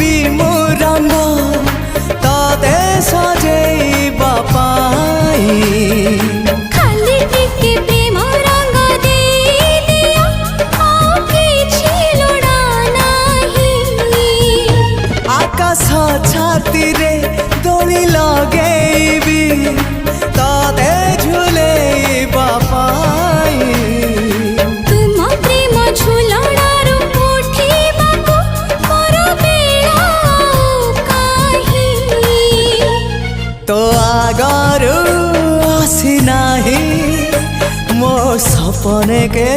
मो रंग ताते सजेइबा पाई खाली टिके प्रेम रंग दे दिया आउ किछि लोड़ा नाही आकाश छाती रे दोली लगेबी ताते झुलेइबा पाई तुम प्रेम झुलणारू उठिबाकू मोर बेला काहि तो आगरू आसी नाही मो सपने के